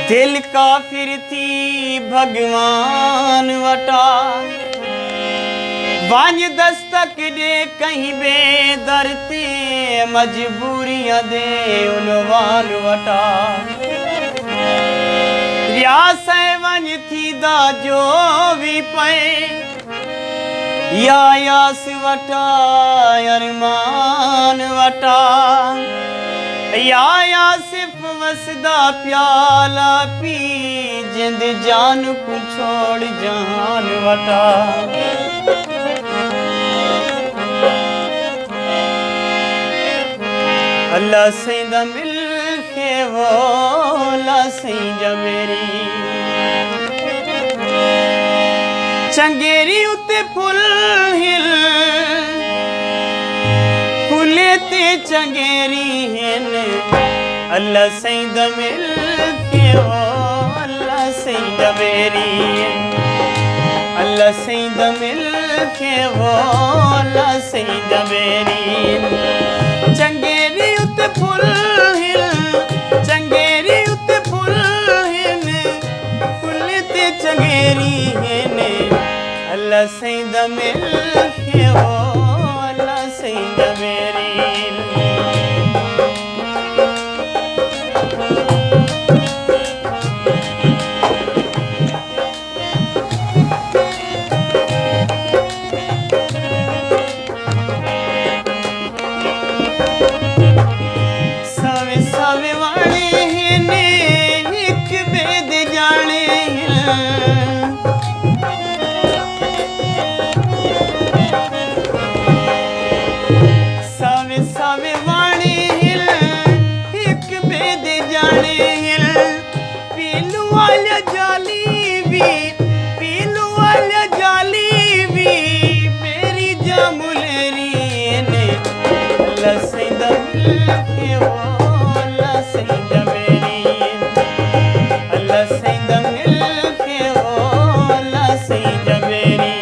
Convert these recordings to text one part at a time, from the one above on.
दिल काफिर थी भगवान वटा, वांझ दस्तक दे कहीं बेदर ते मजबूरियां दे उनवान वटा। रियास वंझ थी दा जो भी पे या यास वटा अरमान वटा, या सिर्फ वसदा प्याला पी जिंद जान को छोड़ जान वटा। अल्लाह सैंदा मिल के वो अल्लाह सैंदा मेरी चंगेरी उते फुल हिल फुले ते चंगेरी हिन। अल्लाह सैंदा मिल के वो अल्लाह सैंदा मेरी, अल्लाह सैंदा मिल के वो अल्लाह सैंदा मेरी चंगेरी उते फुल हिल चंगेरी उते फुल हिन फुले ते चंगेरी हिन। अल्लाह सैंदा मिल के वो अल्लाह सैंदा मेरी। सावे सावे वाले हिने एक बेद जाने सावे सावे वाले हिल एक बेद जाने हिल। पीलू वाला जाली भी पीलू वाला जाली भी मेरी जामुलेरी ने। अल्लाह सैंदा मिल के वो अल्लाह सैंदा मेरी, अल्लाह सैंदा मिल के वो अल्लाह सैंदा मेरी।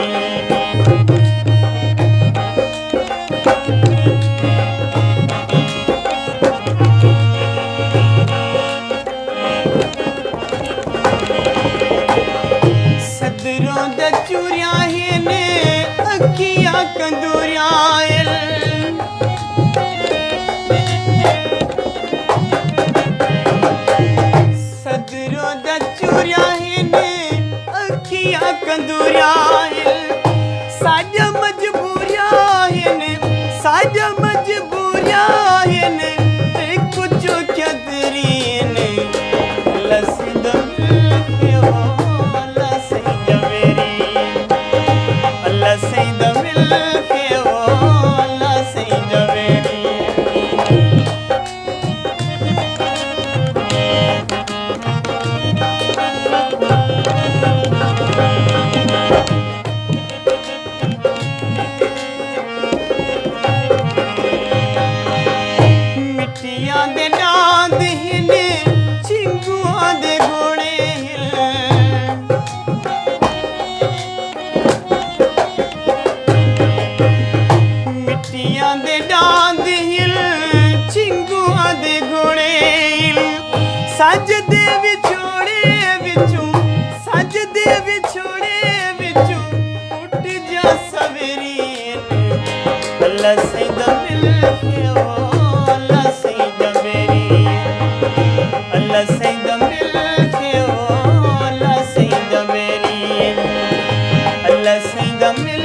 सदरों दा चूरिया ने अखियां कंदूरिया सदरों दा चूरिया ने अखियां कंदूरिया साजा मजबूरिया ने साजा मजबूरिया ने ते कुछ चदरी ने। अल्लाह सैंदा मिल के वो अल्लाह सैंदा मेरी, अल्लाह सैंदा मिल के वो अल्लाह सैंदा मेरी। मिट्टियां दे डांद हिन चिंगुआं दे घोड़े हिल मिट्टियां दे डांद हिल चिंगुआं दे घोड़े हिल। सजदे विछोड़े विचों सजदे विछोड़े विचों उठ जा सवेरी ने। अल्लाह सैंदा मिल के वो अल्लाह सैंदा मेरी, अल्लाह सैंदा मिल के वो अल्लाह सैंदा मेरी, अल्लाह सैंदा मिल